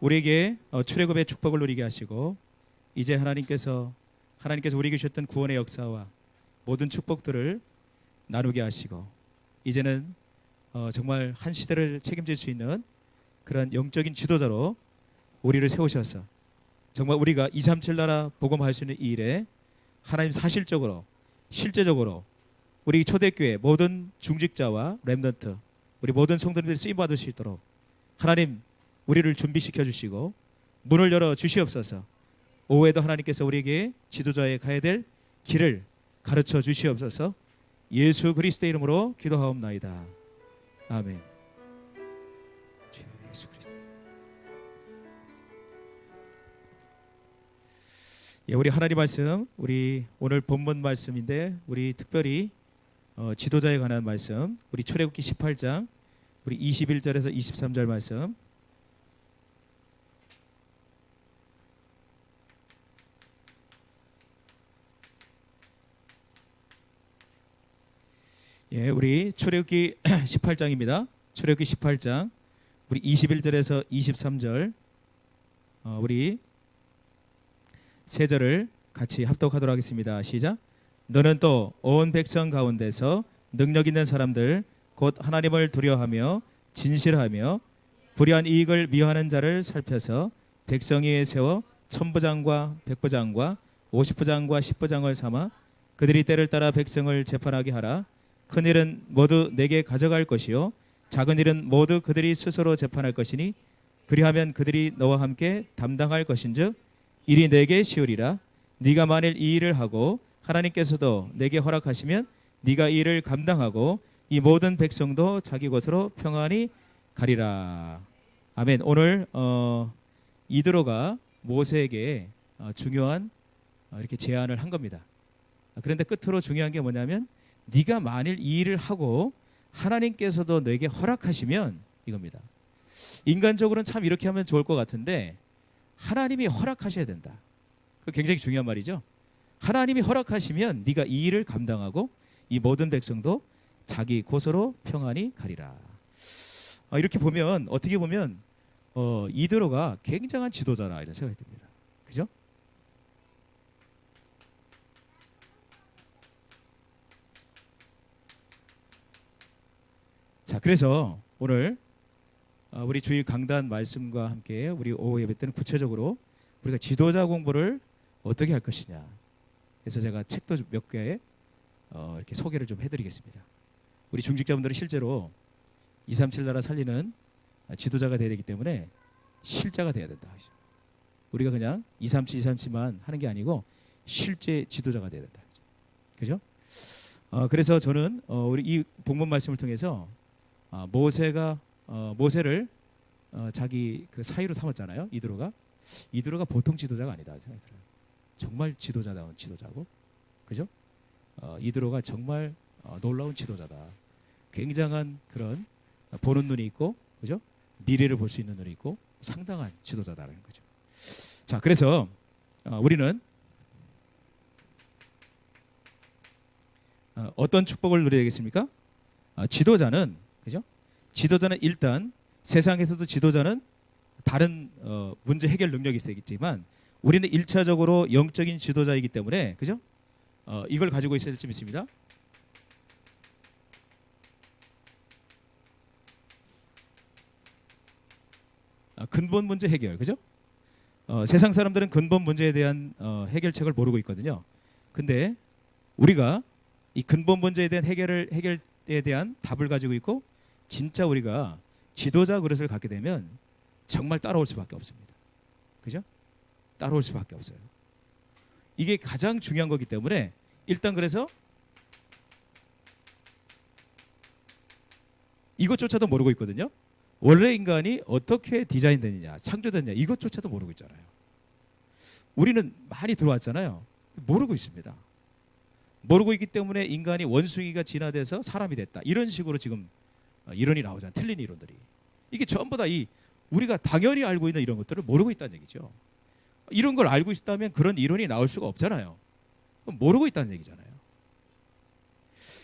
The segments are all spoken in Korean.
우리에게 출애굽의 축복을 누리게 하시고 이제 하나님께서 우리에게 주셨던 구원의 역사와 모든 축복들을 나누게 하시고 이제는 정말 한 시대를 책임질 수 있는 그런 영적인 지도자로 우리를 세우셔서 정말 우리가 237 나라 복음할 수 있는 이 일에 하나님 사실적으로 실제적으로 우리 초대교회 모든 중직자와 렘넌트 우리 모든 성도님들이 쓰임 받을 수 있도록 하나님 우리를 준비시켜 주시고 문을 열어 주시옵소서. 오후에도 하나님께서 우리에게 지도자에 가야 될 길을 가르쳐 주시옵소서. 예수 그리스도의 이름으로 기도하옵나이다. 아멘. 주 예수 그리스도. 예, 우리 하나님 말씀, 우리 오늘 본문 말씀인데 우리 특별히 지도자에 관한 말씀, 우리 출애굽기 18장 우리 21절에서 23절 말씀. 예, 우리 출애굽기 18장입니다. 출애굽기 18장 우리 21절에서 23절 우리 세 절을 같이 합독하도록 하겠습니다. 시작. 너는 또 온 백성 가운데서 능력 있는 사람들 곧 하나님을 두려워하며 진실하며 불의한 이익을 미워하는 자를 살펴서 백성 위에 세워 천부장과 백부장과 50부장과 10부장을 삼아 그들이 때를 따라 백성을 재판하게 하라. 큰 일은 모두 내게 가져갈 것이요 작은 일은 모두 그들이 스스로 재판할 것이니 그리하면 그들이 너와 함께 담당할 것인즉 일이 내게 쉬우리라. 네가 만일 이 일을 하고 하나님께서도 내게 허락하시면 네가 이 일을 감당하고 이 모든 백성도 자기 곳으로 평안히 가리라. 아멘. 오늘 이드로가 모세에게 중요한 이렇게 제안을 한 겁니다. 그런데 끝으로 중요한 게 뭐냐면 네가 만일 이 일을 하고 하나님께서도 내게 허락하시면 이겁니다. 인간적으로는 참 이렇게 하면 좋을 것 같은데 하나님이 허락하셔야 된다. 그 굉장히 중요한 말이죠. 하나님이 허락하시면 네가 이 일을 감당하고 이 모든 백성도 자기 곳으로 평안히 가리라. 이렇게 보면 어떻게 보면 이드로가 굉장한 지도자라 이런 생각이 듭니다. 그죠? 자, 그래서 오늘 우리 주일 강단 말씀과 함께 우리 오후 예배 때는 구체적으로 우리가 지도자 공부를 어떻게 할 것이냐. 그래서 제가 책도 몇 개 이렇게 소개를 좀 해드리겠습니다. 우리 중직자분들은 실제로 237 나라 살리는 지도자가 돼야 되기 때문에 실자가 돼야 된다. 우리가 그냥 237만 하는 게 아니고 실제 지도자가 돼야 된다. 그죠? 그래서 저는 우리 이 본문 말씀을 통해서 모세를 자기 그 사위로 삼았잖아요. 이드로가 보통 지도자가 아니다 생각이 들어요. 정말 지도자다운 지도자고, 그죠? 이드로가 정말 놀라운 지도자다. 굉장한 그런 보는 눈이 있고, 그죠? 미래를 볼 수 있는 눈이 있고 상당한 지도자다라는 거죠. 자, 그래서 우리는 어떤 축복을 누려야 되겠습니까? 지도자는, 그죠? 지도자는 일단 세상에서도 지도자는 다른 문제 해결 능력이 있겠지만 우리는 1차적으로 영적인 지도자이기 때문에, 그죠? 이걸 가지고 있어야 될 점 있습니다. 근본 문제 해결, 그죠? 세상 사람들은 근본 문제에 대한 해결책을 모르고 있거든요. 근데 우리가 이 근본 문제에 대한 해결에 대한 답을 가지고 있고 진짜 우리가 지도자 그릇을 갖게 되면 정말 따라올 수밖에 없습니다. 그죠? 따라올 수밖에 없어요. 이게 가장 중요한 거기 때문에 일단 그래서 이것조차도 모르고 있거든요. 원래 인간이 어떻게 디자인되느냐, 창조됐느냐 이것조차도 모르고 있잖아요. 우리는 많이 들어왔잖아요. 모르고 있습니다. 모르고 있기 때문에 인간이 원숭이가 진화돼서 사람이 됐다. 이런 식으로 지금 이론이 나오잖아요. 틀린 이론들이. 이게 전부 다 우리가 당연히 알고 있는 이런 것들을 모르고 있다는 얘기죠. 이런 걸 알고 있다면 그런 이론이 나올 수가 없잖아요. 모르고 있다는 얘기잖아요.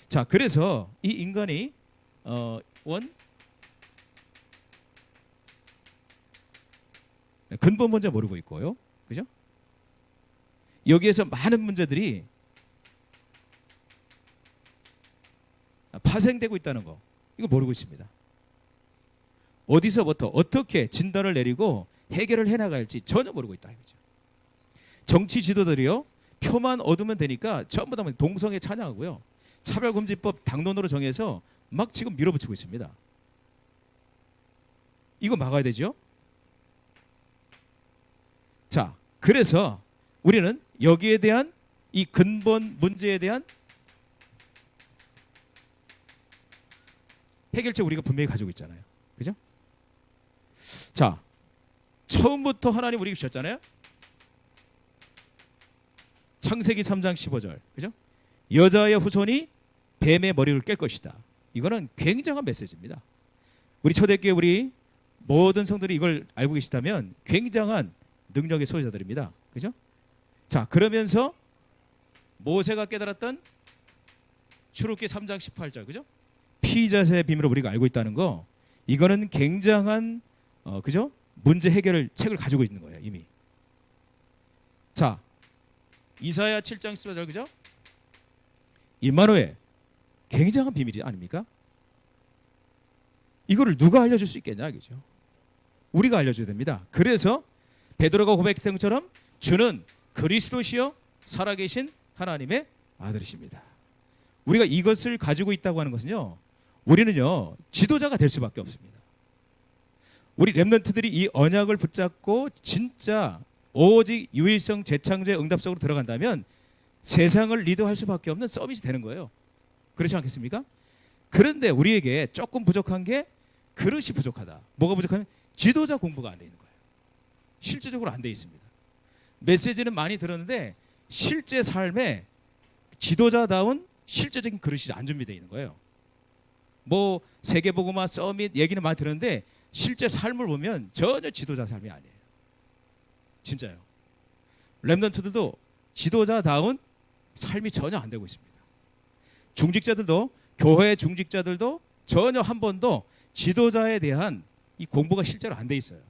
자, 그래서 이 인간이 근본 문제 모르고 있고요. 그죠? 여기에서 많은 문제들이 파생되고 있다는 거, 이거 모르고 있습니다. 어디서부터 어떻게 진단을 내리고 해결을 해나갈지 전혀 모르고 있다 이거죠. 정치 지도들이요, 표만 얻으면 되니까 전부 다 동성애 찬양하고요, 차별금지법 당론으로 정해서 막 지금 밀어붙이고 있습니다. 이거 막아야 되죠. 자, 그래서 우리는 여기에 대한 이 근본 문제에 대한 해결책 우리가 분명히 가지고 있잖아요. 그죠? 자, 처음부터 하나님 우리에게 주셨잖아요. 창세기 3장 15절. 그죠? 여자의 후손이 뱀의 머리를 깰 것이다. 이거는 굉장한 메시지입니다. 우리 초대교회 우리 모든 성들이 이걸 알고 계시다면 굉장한 능력의 소유자들입니다. 그죠? 자, 그러면서 모세가 깨달았던 출애굽기 3장 18절. 그죠? 피자세의 비밀을 우리가 알고 있다는 거, 이거는 굉장한 그죠? 문제 해결을 책을 가지고 있는 거예요, 이미. 자, 이사야 7장 14절. 그죠? 임마누엘, 굉장한 비밀이 아닙니까? 이거를 누가 알려줄 수 있겠냐, 그죠? 우리가 알려줘야 됩니다. 그래서 베드로가 고백했던 것처럼 주는 그리스도시요 살아계신 하나님의 아들이십니다. 우리가 이것을 가지고 있다고 하는 것은요, 우리는요 지도자가 될 수밖에 없습니다. 우리 렘넌트들이 이 언약을 붙잡고 진짜 오직 유일성 재창조의 응답 속으로 들어간다면 세상을 리드할 수밖에 없는 서밋이 되는 거예요. 그렇지 않겠습니까? 그런데 우리에게 조금 부족한 게 그릇이 부족하다. 뭐가 부족하면 지도자 공부가 안 돼 있는 거예요. 실제적으로 안 돼 있습니다. 메시지는 많이 들었는데 실제 삶에 지도자다운 실제적인 그릇이 안 준비되어 있는 거예요. 뭐 세계복음화 서밋 얘기는 많이 들었는데 실제 삶을 보면 전혀 지도자 삶이 아니에요. 진짜요. 렘넌트들도 지도자다운 삶이 전혀 안 되고 있습니다. 중직자들도, 교회 중직자들도 전혀 한 번도 지도자에 대한 이 공부가 실제로 안 돼 있어요.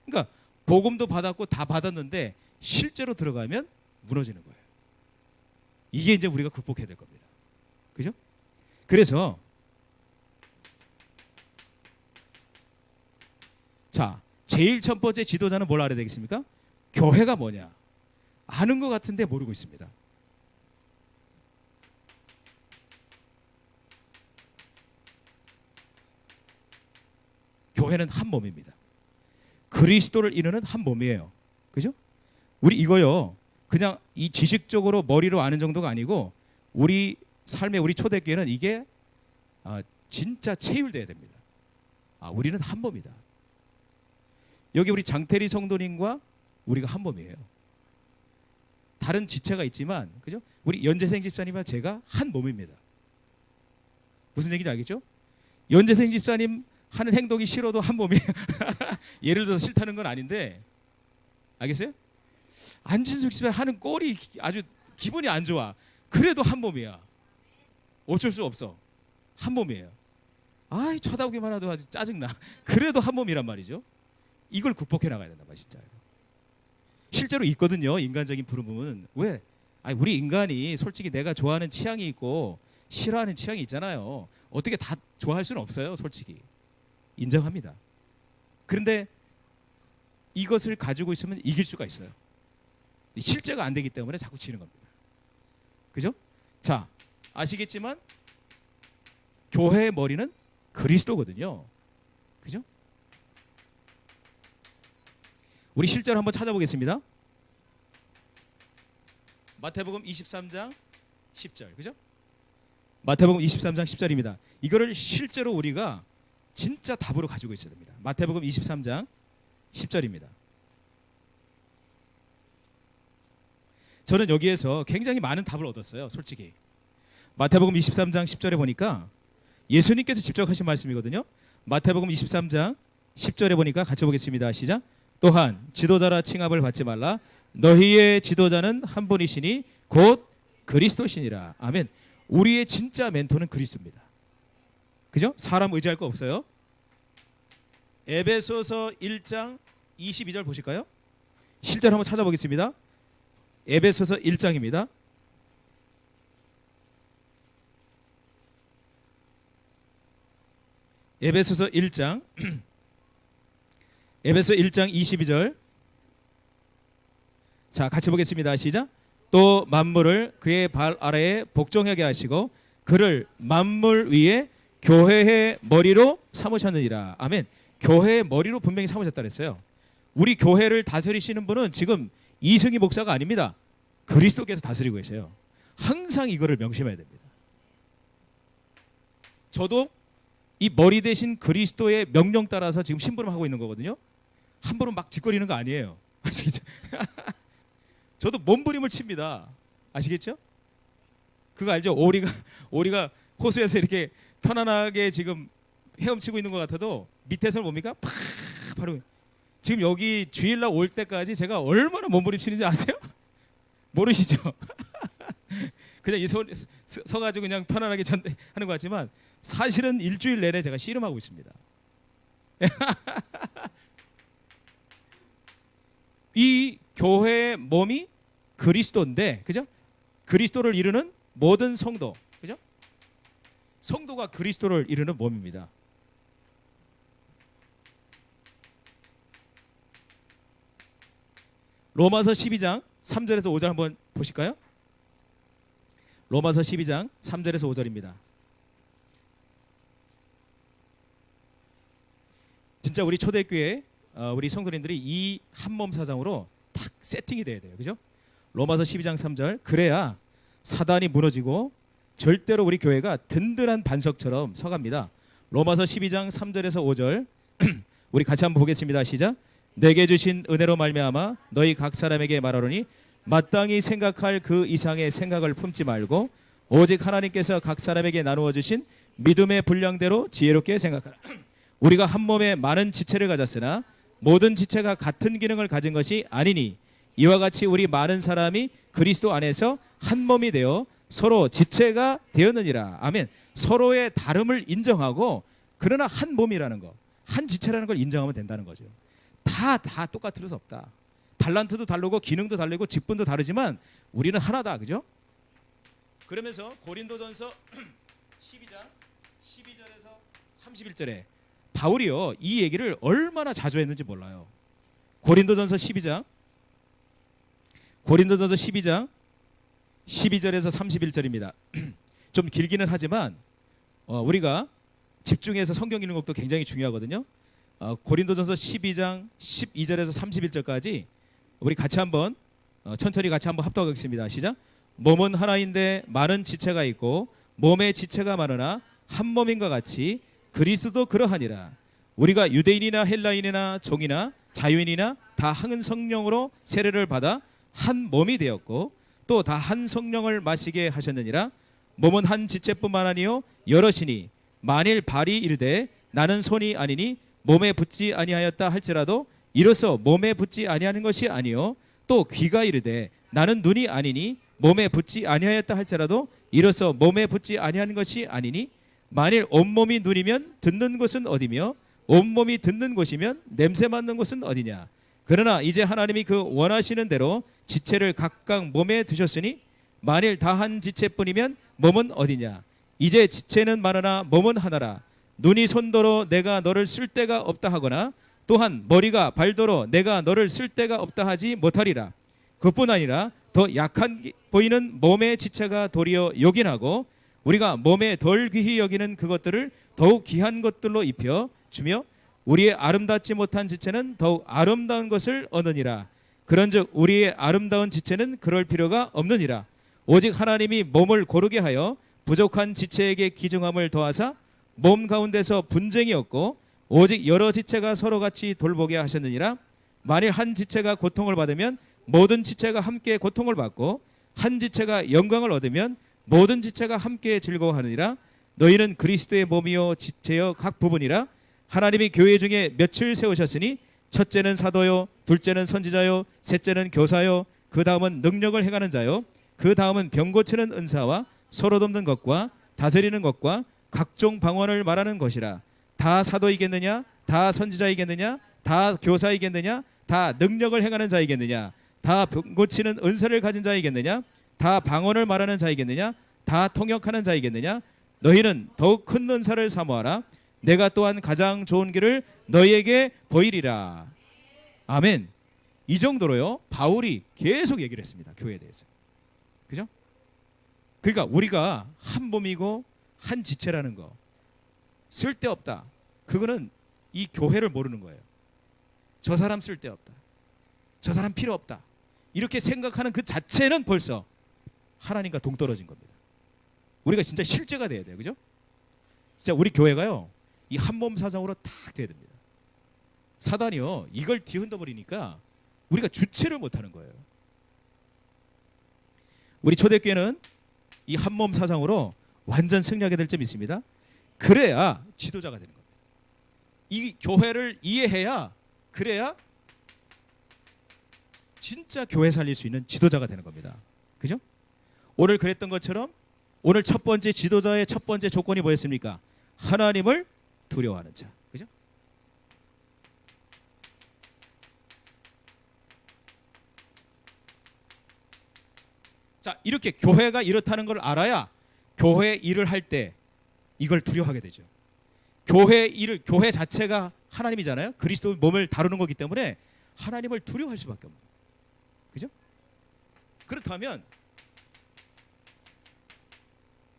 그러니까 복음도 받았고 다 받았는데 실제로 들어가면 무너지는 거예요. 이게 이제 우리가 극복해야 될 겁니다. 그죠? 그래서 자, 제일 첫 번째 지도자는 뭘 알아야 되겠습니까? 교회가 뭐냐 아는 것 같은데 모르고 있습니다. 교회는 한 몸입니다. 그리스도를 이루는 한 몸이에요. 그죠? 우리 이거요 그냥 이 지식적으로 머리로 아는 정도가 아니고 우리 삶의 우리 초대교회는 이게 진짜 체율돼야 됩니다. 우리는 한 몸이다. 여기 우리 장태리 성도님과 우리가 한 몸이에요. 다른 지체가 있지만 그죠? 우리 연재생 집사님과 제가 한 몸입니다. 무슨 얘기인지 알겠죠? 연재생 집사님 하는 행동이 싫어도 한 몸이에요. 예를 들어서 싫다는 건 아닌데 알겠어요? 안진숙 집사님 하는 꼴이 아주 기분이 안 좋아. 그래도 한 몸이야. 어쩔 수 없어. 한 몸이에요. 아이 쳐다보기만 해도 아주 짜증나. 그래도 한 몸이란 말이죠. 이걸 극복해 나가야 된다 말 진짜요. 실제로 있거든요. 인간적인 부름은 왜? 우리 인간이 솔직히 내가 좋아하는 취향이 있고 싫어하는 취향이 있잖아요. 어떻게 다 좋아할 수는 없어요. 솔직히 인정합니다. 그런데 이것을 가지고 있으면 이길 수가 있어요. 실제가 안 되기 때문에 자꾸 지는 겁니다. 그죠? 자, 아시겠지만 교회의 머리는 그리스도거든요. 그죠? 우리 실제로 한번 찾아보겠습니다. 마태복음 23장 10절. 그죠? 마태복음 23장 10절입니다. 이거를 실제로 우리가 진짜 답으로 가지고 있어야 됩니다. 마태복음 23장 10절입니다. 저는 여기에서 굉장히 많은 답을 얻었어요. 솔직히. 마태복음 23장 10절에 보니까 예수님께서 직접 하신 말씀이거든요. 마태복음 23장 10절에 보니까 같이 보겠습니다. 시작. 또한 지도자라 칭함을 받지 말라. 너희의 지도자는 한 분이시니 곧 그리스도시니라. 아멘. 우리의 진짜 멘토는 그리스도입니다. 그죠? 사람 의지할 거 없어요. 에베소서 1장 22절 보실까요? 실제로 한번 찾아보겠습니다. 에베소서 1장입니다. 에베소서 1장 에베소 1장 22절. 자, 같이 보겠습니다. 시작. 또 만물을 그의 발 아래에 복종하게 하시고 그를 만물 위에 교회의 머리로 삼으셨느니라. 아멘. 교회의 머리로 분명히 삼으셨다 그랬어요. 우리 교회를 다스리시는 분은 지금 이승희 목사가 아닙니다. 그리스도께서 다스리고 계세요. 항상 이거를 명심해야 됩니다. 저도 이 머리 대신 그리스도의 명령 따라서 지금 심부름하고 있는 거거든요. 함부로 막 짓거리는 거 아니에요. 아시겠죠? 저도 몸부림을 칩니다. 아시겠죠? 그거 알죠? 오리가 호수에서 이렇게 편안하게 지금 헤엄치고 있는 것 같아도 밑에서는 뭡니까? 바로 지금 여기 주일날 올 때까지 제가 얼마나 몸부림치는지 아세요? 모르시죠? 그냥 이 서가지고 그냥 편안하게 하는 것 같지만 사실은 일주일 내내 제가 씨름하고 있습니다. 이 교회의 몸이 그리스도인데, 그죠? 그리스도를 이루는 모든 성도, 그죠? 성도가 그리스도를 이루는 몸입니다. 로마서 12장 3절에서 5절 한번 보실까요? 로마서 12장 3절에서 5절입니다. 진짜 우리 초대교회 우리 성도님들이 이 한몸 사상으로 딱 세팅이 돼야 돼요. 그죠? 로마서 12장 3절. 그래야 사단이 무너지고 절대로 우리 교회가 든든한 반석처럼 서갑니다. 로마서 12장 3절에서 5절. 우리 같이 한번 보겠습니다. 시작. 내게 주신 은혜로 말미암아 너희 각 사람에게 말하노니 마땅히 생각할 그 이상의 생각을 품지 말고 오직 하나님께서 각 사람에게 나누어 주신 믿음의 분량대로 지혜롭게 생각하라. 우리가 한 몸에 많은 지체를 가졌으나 모든 지체가 같은 기능을 가진 것이 아니니 이와 같이 우리 많은 사람이 그리스도 안에서 한 몸이 되어 서로 지체가 되었느니라. 아멘. 서로의 다름을 인정하고 그러나 한 몸이라는 거, 한 지체라는 걸 인정하면 된다는 거죠. 다 똑같을 수 없다. 달란트도 다르고 기능도 다르고 직분도 다르지만 우리는 하나다. 그죠? 그러면서 고린도전서 12장 12절에서 31절에 바울이요 이 얘기를 얼마나 자주 했는지 몰라요. 고린도전서 12장 12절에서 31절입니다. 좀 길기는 하지만 우리가 집중해서 성경 읽는 것도 굉장히 중요하거든요. 고린도전서 12장 12절에서 31절까지 우리 같이 한번 천천히 같이 한번 합독하겠습니다. 시작. 몸은 하나인데 많은 지체가 있고 몸의 지체가 많으나 한 몸인과 같이 그리스도도 그러하니라. 우리가 유대인이나 헬라인이나 종이나 자유인이나 다 한 성령으로 세례를 받아 한 몸이 되었고 또 다 한 성령을 마시게 하셨느니라. 몸은 한 지체뿐만 아니요 여럿이니 만일 발이 이르되 나는 손이 아니니 몸에 붙지 아니하였다 할지라도 이로써 몸에 붙지 아니하는 것이 아니요 또 귀가 이르되 나는 눈이 아니니 몸에 붙지 아니하였다 할지라도 이로써 몸에 붙지 아니하는 것이 아니니 만일 온몸이 눈이면 듣는 곳은 어디며 온몸이 듣는 곳이면 냄새 맡는 곳은 어디냐. 그러나 이제 하나님이 그 원하시는 대로 지체를 각각 몸에 두셨으니 만일 다 한 지체뿐이면 몸은 어디냐. 이제 지체는 많으나 몸은 하나라. 눈이 손더러 내가 너를 쓸 데가 없다 하거나 또한 머리가 발더러 내가 너를 쓸 데가 없다 하지 못하리라. 그뿐 아니라 더 약한 보이는 몸의 지체가 도리어 요긴하고 우리가 몸에 덜 귀히 여기는 그것들을 더욱 귀한 것들로 입혀 주며 우리의 아름답지 못한 지체는 더욱 아름다운 것을 얻느니라. 그런즉 우리의 아름다운 지체는 그럴 필요가 없느니라. 오직 하나님이 몸을 고르게 하여 부족한 지체에게 기중함을 더하사 몸 가운데서 분쟁이 없고 오직 여러 지체가 서로 같이 돌보게 하셨느니라. 만일 한 지체가 고통을 받으면 모든 지체가 함께 고통을 받고 한 지체가 영광을 얻으면 모든 지체가 함께 즐거워하느니라. 너희는 그리스도의 몸이요 지체여 각 부분이라. 하나님이 교회 중에 몇을 세우셨으니 첫째는 사도요 둘째는 선지자요 셋째는 교사요 그 다음은 능력을 행하는 자요 그 다음은 병 고치는 은사와 서로 돕는 것과 다스리는 것과 각종 방언을 말하는 것이라. 다 사도이겠느냐 다 선지자이겠느냐 다 교사이겠느냐? 다 능력을 행하는 자이겠느냐? 다 병 고치는 은사를 가진 자이겠느냐? 다 방언을 말하는 자이겠느냐? 다 통역하는 자이겠느냐? 너희는 더욱 큰 은사를 사모하라. 내가 또한 가장 좋은 길을 너희에게 보이리라. 아멘. 이 정도로요 바울이 계속 얘기를 했습니다. 교회에 대해서. 그죠? 그러니까 우리가 한 몸이고 한 지체라는 거 쓸데없다. 그거는 이 교회를 모르는 거예요. 저 사람 쓸데없다. 저 사람 필요 없다. 이렇게 생각하는 그 자체는 벌써 하나님과 동떨어진 겁니다. 우리가 진짜 실제가 돼야 돼요. 그죠? 진짜 우리 교회가요 이 한 몸 사상으로 탁 돼야 됩니다. 사단이요 이걸 뒤흔들어 버리니까 우리가 주체를 못하는 거예요. 우리 초대교회는 이 한 몸 사상으로 완전 승리하게 될 점이 있습니다. 그래야 지도자가 되는 겁니다. 이 교회를 이해해야 그래야 진짜 교회 살릴 수 있는 지도자가 되는 겁니다. 그죠? 오늘 그랬던 것처럼 오늘 첫 번째 지도자의 첫 번째 조건이 뭐였습니까? 하나님을 두려워하는 자. 그죠? 자, 이렇게 교회가 이렇다는 걸 알아야 교회 일을 할 때 이걸 두려워하게 되죠. 교회 일을 교회 자체가 하나님이잖아요. 그리스도의 몸을 다루는 거기 때문에 하나님을 두려워할 수밖에 없는 거예요. 그죠? 그렇다면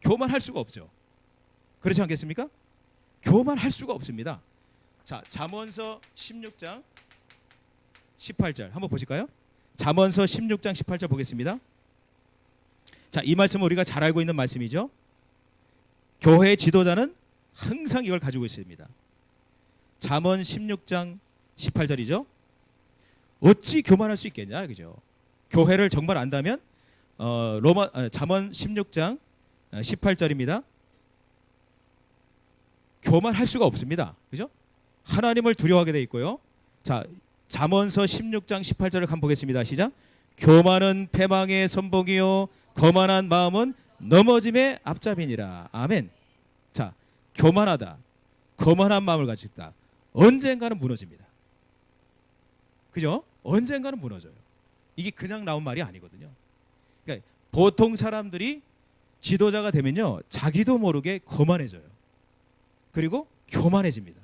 교만할 수가 없죠. 그렇지 않겠습니까? 교만할 수가 없습니다. 자, 잠언서 16장 18절 한번 보실까요? 잠언서 16장 18절 보겠습니다. 자, 이 말씀은 우리가 잘 알고 있는 말씀이죠. 교회 지도자는 항상 이걸 가지고 있습니다. 잠언 16장 18절이죠. 어찌 교만할 수 있겠냐, 그죠? 교회를 정말 안다면 잠언 16장 18절입니다. 교만할 수가 없습니다. 그죠? 하나님을 두려워하게 돼 있고요. 자, 잠언서 16장 18절을 한번 보겠습니다. 시작. 교만은 패망의 선복이요 거만한 마음은 넘어짐의 앞잡이니라. 아멘. 자, 교만하다, 거만한 마음을 가지고 있다. 언젠가는 무너집니다. 그죠? 언젠가는 무너져요. 이게 그냥 나온 말이 아니거든요. 그러니까 보통 사람들이 지도자가 되면요 자기도 모르게 거만해져요. 그리고 교만해집니다.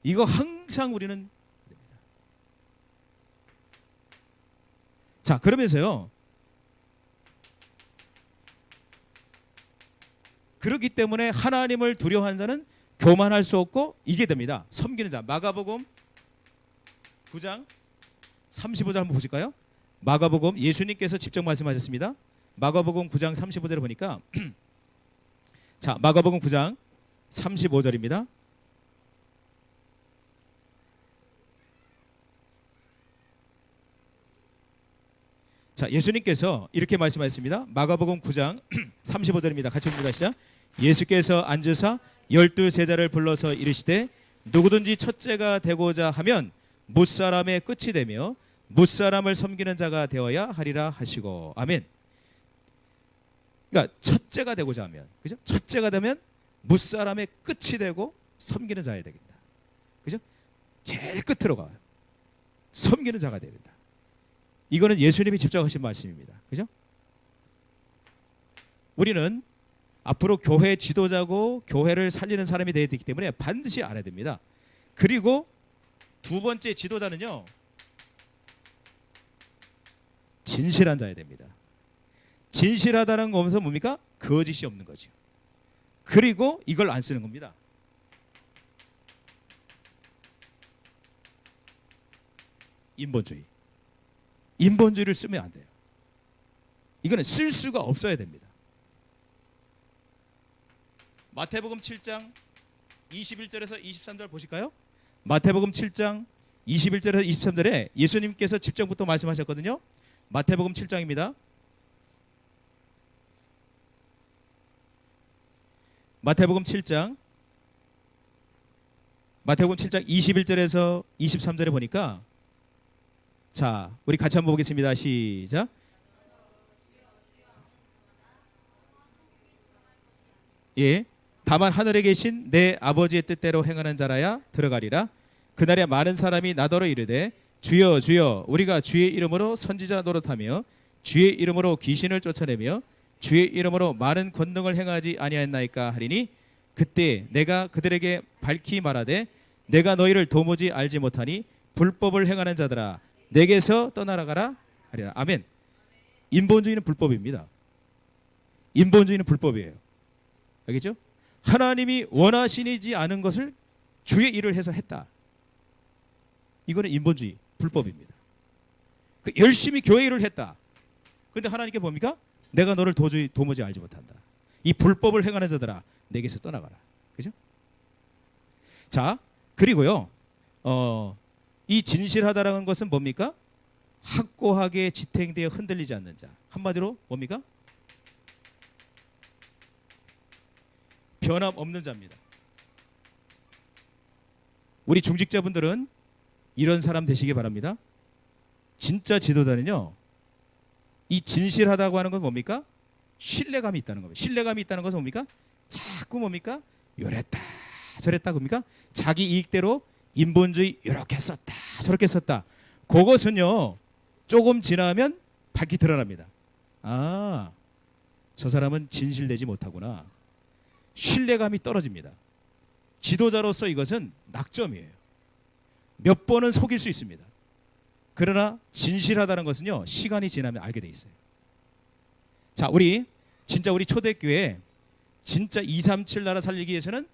이거 항상 우리는 됩니다. 자, 그러면서요 그렇기 때문에 하나님을 두려워하는 자는 교만할 수 없고 이게 됩니다. 섬기는 자. 마가복음 9장 35절 한번 보실까요? 마가복음 예수님께서 직접 말씀하셨습니다. 마가복음 9장 35절을 보니까 자, 마가복음 9장 35절입니다. 자, 예수님께서 이렇게 말씀하셨습니다. 마가복음 9장 35절입니다. 같이 봅니다. 시작. 예수께서 앉으사 12제자를 불러서 이르시되 누구든지 첫째가 되고자 하면 뭇사람의 끝이 되며 뭇사람을 섬기는 자가 되어야 하리라 하시고. 아멘. 그러니까 첫째가 되고자 하면, 그죠? 첫째가 되면 뭇사람의 끝이 되고 섬기는 자야 되겠다. 그죠? 제일 끝으로 가요. 섬기는 자가 되야 된다. 이거는 예수님이 직접 하신 말씀입니다. 그죠? 우리는 앞으로 교회 지도자고 교회를 살리는 사람이 되어야 되기 때문에 반드시 알아야 됩니다. 그리고 두 번째 지도자는요 진실한 자야 됩니다. 진실하다는 것은 뭡니까? 거짓이 없는 거죠. 그리고 이걸 안 쓰는 겁니다. 인본주의. 인본주의를 쓰면 안 돼요. 이거는 쓸 수가 없어야 됩니다. 마태복음 7장 21절에서 23절 보실까요? 마태복음 7장 21절에서 23절에 예수님께서 직전부터 말씀하셨거든요. 마태복음 7장입니다. 마태복음 7장 21절에서 23절에 보니까 자, 우리 같이 한번 보겠습니다. 시작. 예, 다만 하늘에 계신 내 아버지의 뜻대로 행하는 자라야 들어가리라. 그날에 많은 사람이 나더러 이르되 주여 주여 우리가 주의 이름으로 선지자 노릇하며 주의 이름으로 귀신을 쫓아내며 주의 이름으로 많은 권능을 행하지 아니하였나이까 하리니 그때 내가 그들에게 밝히 말하되 내가 너희를 도무지 알지 못하니 불법을 행하는 자들아 내게서 떠나라 가라 하리라. 아멘. 인본주의는 불법입니다. 인본주의는 불법이에요. 알겠죠? 하나님이 원하시지 않은 것을 주의 일을 해서 했다. 이거는 인본주의 불법입니다. 열심히 교회 일을 했다. 근데 하나님께 뭡니까? 내가 너를 도무지 알지 못한다. 이 불법을 행하는 자들아 내게서 떠나가라. 그죠? 자, 그리고요. 이 진실하다라는 것은 뭡니까? 확고하게 지탱되어 흔들리지 않는 자. 한마디로 뭡니까? 변함없는 자입니다. 우리 중직자분들은 이런 사람 되시기 바랍니다. 진짜 지도자는요. 이 진실하다고 하는 건 뭡니까? 신뢰감이 있다는 겁니다. 신뢰감이 있다는 것은 뭡니까? 자꾸 뭡니까? 요랬다 저랬다 뭡니까? 자기 이익대로 인본주의 이렇게 썼다 저렇게 썼다. 그것은요. 조금 지나면 밝히 드러납니다. 아, 저 사람은 진실되지 못하구나. 신뢰감이 떨어집니다. 지도자로서 이것은 낙점이에요. 몇 번은 속일 수 있습니다. 그러나 진실하다는 것은요. 시간이 지나면 알게 돼 있어요. 자, 우리 초대교회 진짜 237 나라 살리기 위해서는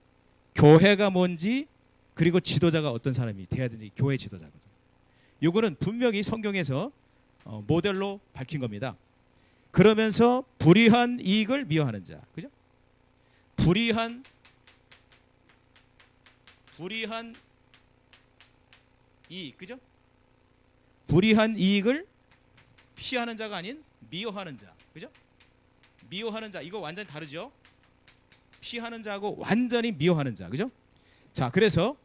교회가 뭔지 그리고 지도자가 어떤 사람이 돼야 되는지 교회 지도자거든요. 이거는 분명히 성경에서 모델로 밝힌 겁니다. 그러면서 불의한 이익을 미워하는 자, 그죠? 불의한 이익, 그죠? 불의한 이익을 피하는 자가 아닌 미워하는 자, 그죠? 미워하는 자, 이거 완전히 다르죠? 피하는 자하고 완전히 미워하는 자, 그죠? 자, 그래서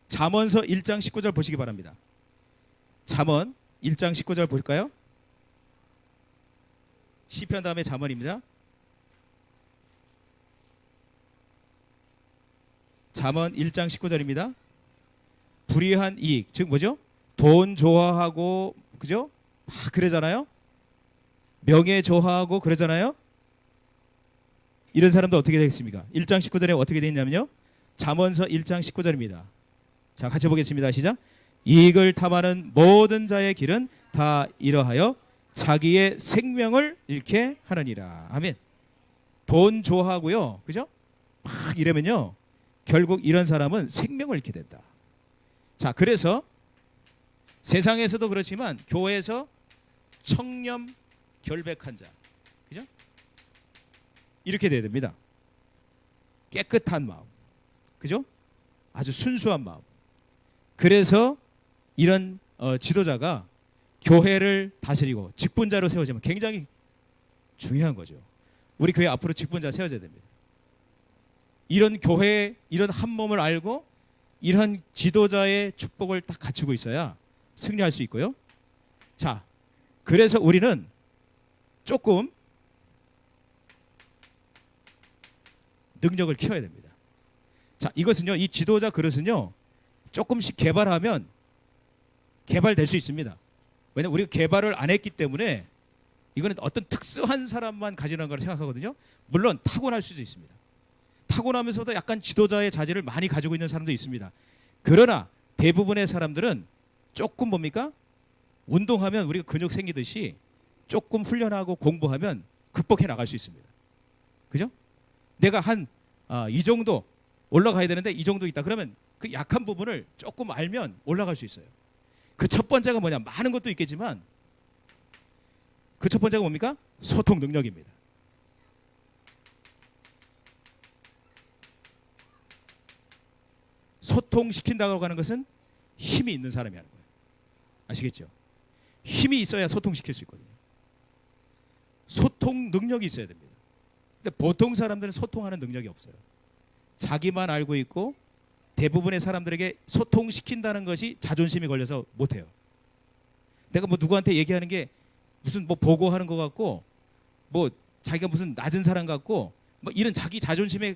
잠언서 1장 19절 보시기 바랍니다. 잠언 1장 19절 볼까요? 시편 다음에 잠언입니다. 잠언 1장 19절입니다. 불의한 이익, 즉 뭐죠? 돈 좋아하고, 그죠? 그러잖아요. 명예 좋아하고 그러잖아요. 이런 사람도 어떻게 되겠습니까? 1장 19절에 어떻게 되어 있냐면요. 잠언서 1장 19절입니다. 자, 같이 보겠습니다. 시작. 이익을 탐하는 모든 자의 길은 다 이러하여 자기의 생명을 잃게 하느니라. 아멘. 돈 좋아하고요. 그죠? 막 이러면요. 결국 이런 사람은 생명을 잃게 된다. 자, 그래서 세상에서도 그렇지만 교회에서 청렴 결백한 자, 그죠? 이렇게 돼야 됩니다. 깨끗한 마음, 그죠? 아주 순수한 마음. 그래서 이런 지도자가 교회를 다스리고 직분자로 세워지면 굉장히 중요한 거죠. 우리 교회 앞으로 직분자 세워져야 됩니다. 이런 교회, 이런 한 몸을 알고 이런 지도자의 축복을 딱 갖추고 있어야 승리할 수 있고요. 자, 그래서 우리는 조금 능력을 키워야 됩니다. 자, 이것은요, 이 지도자 그릇은요, 조금씩 개발하면 개발될 수 있습니다. 왜냐하면 우리가 개발을 안 했기 때문에 이거는 어떤 특수한 사람만 가지는 거라고 생각하거든요. 물론 타고날 수도 있습니다. 타고나면서도 약간 지도자의 자질을 많이 가지고 있는 사람도 있습니다. 그러나 대부분의 사람들은 조금 뭡니까? 운동하면 우리가 근육 생기듯이 조금 훈련하고 공부하면 극복해 나갈 수 있습니다. 그죠? 내가 이 정도 올라가야 되는데 이 정도 있다. 그러면 그 약한 부분을 조금 알면 올라갈 수 있어요. 그 첫 번째가 뭐냐? 많은 것도 있겠지만 그 첫 번째가 뭡니까? 소통 능력입니다. 소통시킨다고 하는 것은 힘이 있는 사람이 하는 거예요. 아시겠죠? 힘이 있어야 소통시킬 수 있거든요. 소통 능력이 있어야 됩니다. 근데 보통 사람들은 소통하는 능력이 없어요. 자기만 알고 있고 대부분의 사람들에게 소통시킨다는 것이 자존심이 걸려서 못해요. 내가 뭐 누구한테 얘기하는 게 무슨 뭐 보고하는 것 같고 뭐 자기가 무슨 낮은 사람 같고 뭐 이런 자기 자존심에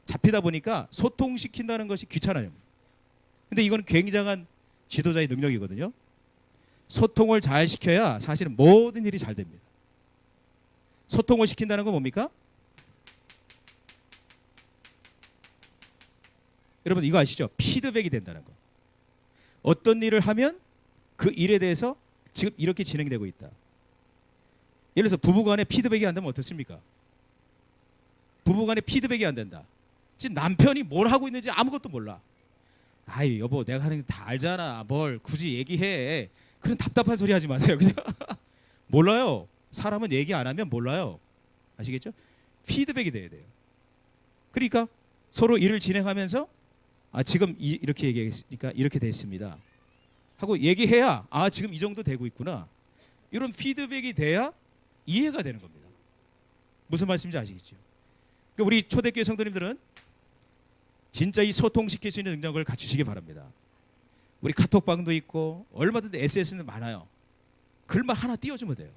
잡히다 보니까 소통시킨다는 것이 귀찮아요. 근데 이건 굉장한 지도자의 능력이거든요. 소통을 잘 시켜야 사실은 모든 일이 잘 됩니다. 소통을 시킨다는 건 뭡니까? 여러분 이거 아시죠? 피드백이 된다는 거. 어떤 일을 하면 그 일에 대해서 지금 이렇게 진행되고 있다. 예를 들어서 부부간에 피드백이 안 되면 어떻습니까? 부부간에 피드백이 안 된다. 지금 남편이 뭘 하고 있는지 아무것도 몰라. 아이 여보 내가 하는 거 다 알잖아. 뭘 굳이 얘기해. 그런 답답한 소리 하지 마세요. 그죠? 몰라요. 사람은 얘기 안 하면 몰라요. 아시겠죠? 피드백이 돼야 돼요. 그러니까 서로 일을 진행하면서 지금 이렇게 얘기했으니까 이렇게 됐습니다 하고 얘기해야 지금 이 정도 되고 있구나. 이런 피드백이 돼야 이해가 되는 겁니다. 무슨 말씀인지 아시겠죠? 그러니까 우리 초대교회 성도님들은 진짜 이 소통시킬 수 있는 능력을 갖추시기 바랍니다. 우리 카톡방도 있고 얼마든지 SNS는 많아요. 글만 하나 띄워주면 돼요.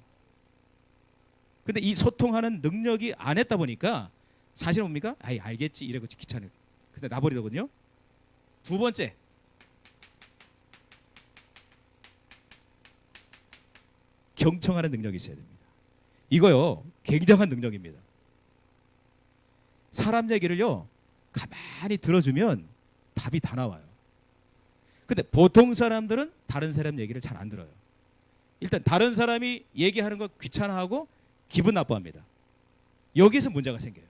근데 이 소통하는 능력이 안 했다 보니까 사실은 뭡니까? 알겠지 이러고 귀찮아요. 근데 나버리더군요. 두 번째, 경청하는 능력이 있어야 됩니다. 이거요 굉장한 능력입니다. 사람 얘기를요 가만히 들어주면 답이 다 나와요. 근데 보통 사람들은 다른 사람 얘기를 잘 안 들어요. 일단 다른 사람이 얘기하는 거 귀찮아하고 기분 나빠합니다. 여기에서 문제가 생겨요.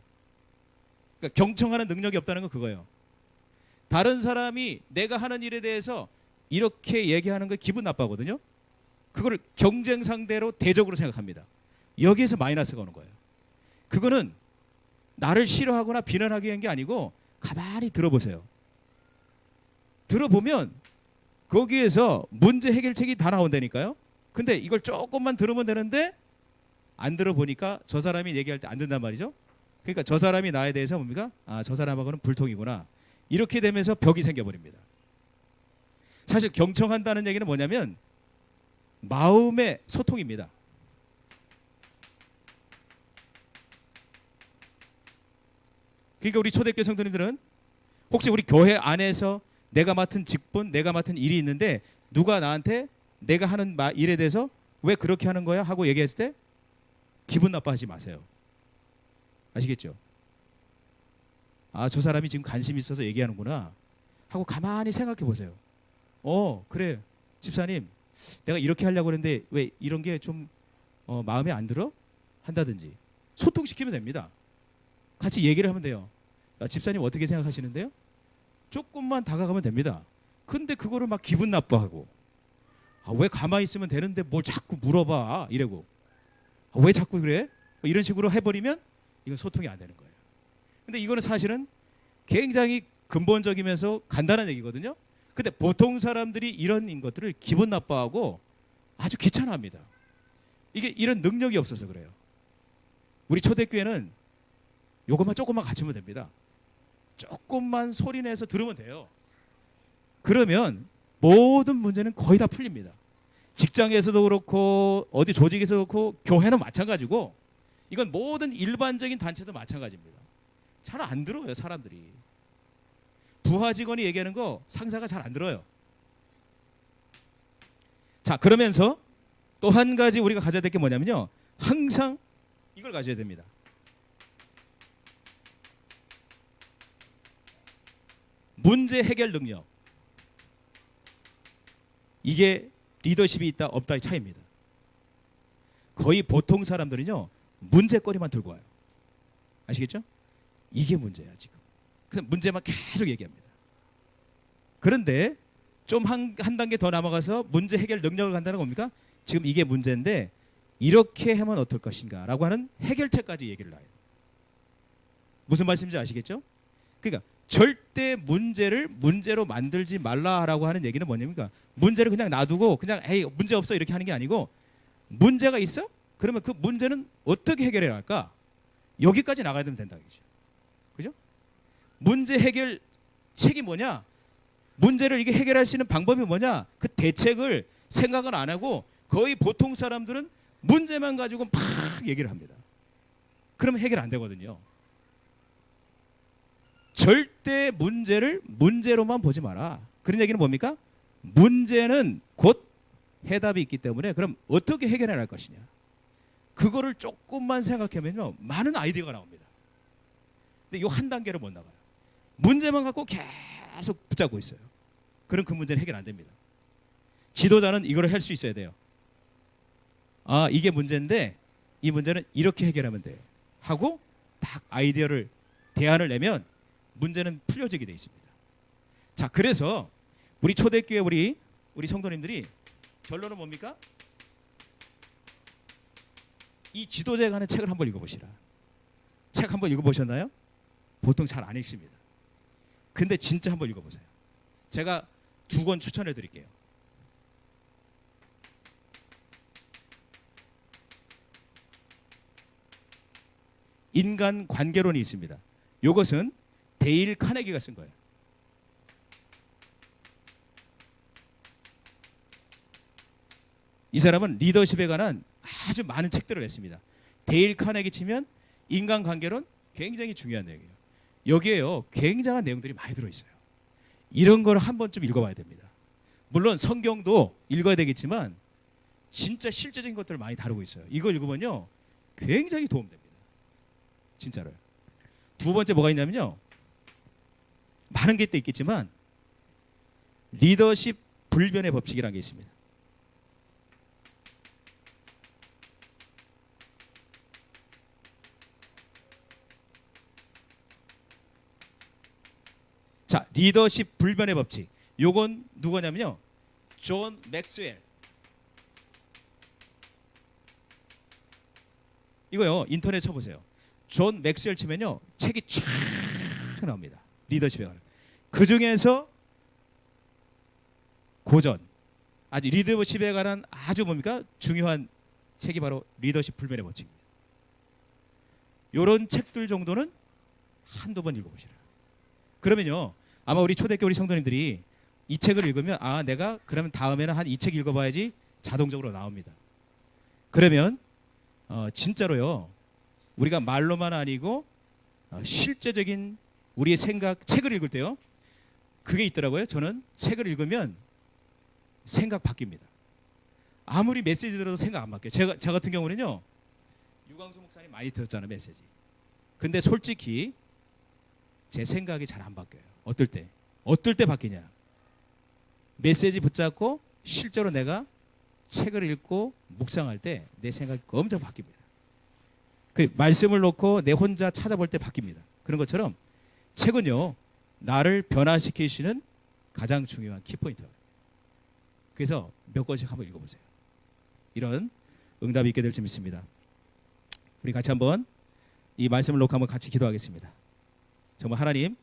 그러니까 경청하는 능력이 없다는 건 그거예요. 다른 사람이 내가 하는 일에 대해서 이렇게 얘기하는 거 기분 나빠하거든요. 그거를 경쟁 상대로 대적으로 생각합니다. 여기에서 마이너스가 오는 거예요. 그거는 나를 싫어하거나 비난하기 위한 게 아니고 가만히 들어보세요. 들어보면 거기에서 문제 해결책이 다 나온다니까요. 근데 이걸 조금만 들으면 되는데 안 들어보니까 저 사람이 얘기할 때 안 된단 말이죠. 그러니까 저 사람이 나에 대해서 뭡니까? 저 사람하고는 불통이구나. 이렇게 되면서 벽이 생겨버립니다. 사실 경청한다는 얘기는 뭐냐면 마음의 소통입니다. 그러니까 우리 초대교회 성도님들은 혹시 우리 교회 안에서 내가 맡은 직분, 내가 맡은 일이 있는데 누가 나한테 내가 하는 일에 대해서 왜 그렇게 하는 거야? 하고 얘기했을 때 기분 나빠하지 마세요. 아시겠죠? 저 사람이 지금 관심 있어서 얘기하는구나 하고 가만히 생각해 보세요. 그래 집사님 내가 이렇게 하려고 했는데 왜 이런 게 좀 마음에 안 들어? 한다든지 소통시키면 됩니다. 같이 얘기를 하면 돼요. 집사님 어떻게 생각하시는데요? 조금만 다가가면 됩니다. 근데 그거를 막 기분 나빠하고 왜 가만히 있으면 되는데 뭘 자꾸 물어봐 이러고 왜 자꾸 그래? 이런 식으로 해버리면 이건 소통이 안 되는 거예요. 근데 이거는 사실은 굉장히 근본적이면서 간단한 얘기거든요. 근데 보통 사람들이 이런 것들을 기분 나빠하고 아주 귀찮아합니다. 이게 이런 능력이 없어서 그래요. 우리 초대교회는 요것만 조금만 갖추면 됩니다. 조금만 소리내서 들으면 돼요. 그러면 모든 문제는 거의 다 풀립니다. 직장에서도 그렇고 어디 조직에서도 그렇고 교회는 마찬가지고 이건 모든 일반적인 단체도 마찬가지입니다. 잘 안 들어요 사람들이. 부하 직원이 얘기하는 거 상사가 잘 안 들어요. 자 그러면서 또 한 가지 우리가 가져야 될 게 뭐냐면요. 항상 이걸 가져야 됩니다. 문제 해결 능력. 이게 리더십이 있다 없다의 차이입니다. 거의 보통 사람들은요 문제거리만 들고 와요. 아시겠죠? 이게 문제야 지금. 그래서 문제만 계속 얘기합니다. 그런데 좀 한 단계 더 남아가서 문제 해결 능력을 간다는 겁니까? 지금 이게 문제인데 이렇게 하면 어떨 것인가 라고 하는 해결책까지 얘기를 해요. 무슨 말씀인지 아시겠죠? 그러니까 절대 문제를 문제로 만들지 말라라고 하는 얘기는 뭐냐니까 문제를 그냥 놔두고 그냥 에이 문제 없어 이렇게 하는 게 아니고 문제가 있어? 그러면 그 문제는 어떻게 해결해야 할까? 여기까지 나가야 되면 된다 이거죠. 그죠? 문제 해결책이 뭐냐? 문제를 이게 해결할 수 있는 방법이 뭐냐? 그 대책을 생각을 안 하고 거의 보통 사람들은 문제만 가지고 막 얘기를 합니다. 그러면 해결 안 되거든요. 절대 문제를 문제로만 보지 마라. 그런 얘기는 뭡니까? 문제는 곧 해답이 있기 때문에 그럼 어떻게 해결해 날 것이냐. 그거를 조금만 생각하면요 많은 아이디어가 나옵니다. 근데 이 한 단계를 못 나가요. 문제만 갖고 계속 붙잡고 있어요. 그럼 그 문제는 해결 안 됩니다. 지도자는 이걸 할 수 있어야 돼요. 아, 이게 문제인데 이 문제는 이렇게 해결하면 돼 하고 딱 아이디어를 대안을 내면 문제는 풀려지게 돼 있습니다. 자, 그래서 우리 초대교회 우리 성도님들이 결론은 뭡니까? 이 지도자에 관한 책을 한번 읽어보시라. 책 한번 읽어보셨나요? 보통 잘 안 읽습니다. 근데 진짜 한번 읽어보세요. 제가 2권 추천해 드릴게요. 인간 관계론이 있습니다. 이것은 데일 카네기가 쓴 거예요. 이 사람은 리더십에 관한 아주 많은 책들을 냈습니다. 데일 카네기 치면 인간관계론 굉장히 중요한 내용이에요. 여기에요 굉장한 내용들이 많이 들어있어요. 이런 걸 한 번쯤 읽어봐야 됩니다. 물론 성경도 읽어야 되겠지만 진짜 실제적인 것들을 많이 다루고 있어요. 이거 읽으면요 굉장히 도움됩니다. 진짜로요. 두 번째 뭐가 있냐면요, 많은 게 또 있겠지만 리더십 불변의 법칙이라는 게 있습니다. 자, 리더십 불변의 법칙. 요건 누구냐면요, 존 맥스웰. 이거요 인터넷 쳐보세요. 존 맥스웰 치면요 책이 쫙 나옵니다. 리더십에 관한. 그 중에서 고전, 아주 리더십에 관한 아주 뭡니까 중요한 책이 바로 리더십 불변의 법칙입니다. 이런 책들 정도는 한두 번 읽어보시라. 그러면요 아마 우리 초대교회 우리 성도님들이 이 책을 읽으면 아, 내가 그러면 다음에는 한 이 책 읽어봐야지 자동적으로 나옵니다. 그러면 진짜로요 우리가 말로만 아니고 실제적인 우리의 생각, 책을 읽을 때요 그게 있더라고요. 저는 책을 읽으면 생각 바뀝니다. 아무리 메시지 들어도 생각 안 바뀌어요. 저 같은 경우는요 유광수 목사님 많이 들었잖아요 메시지. 근데 솔직히 제 생각이 잘 안 바뀌어요. 어떨 때 바뀌냐, 메시지 붙잡고 실제로 내가 책을 읽고 묵상할 때 내 생각이 엄청 바뀝니다. 그 말씀을 놓고 내 혼자 찾아볼 때 바뀝니다. 그런 것처럼 책은요 나를 변화시키시는 가장 중요한 키포인트예요. 그래서 몇 권씩 한번 읽어보세요. 이런 응답이 있게 될 줄 믿습니다. 우리 같이 한번 이 말씀을 놓고 한번 같이 기도하겠습니다. 정말 하나님,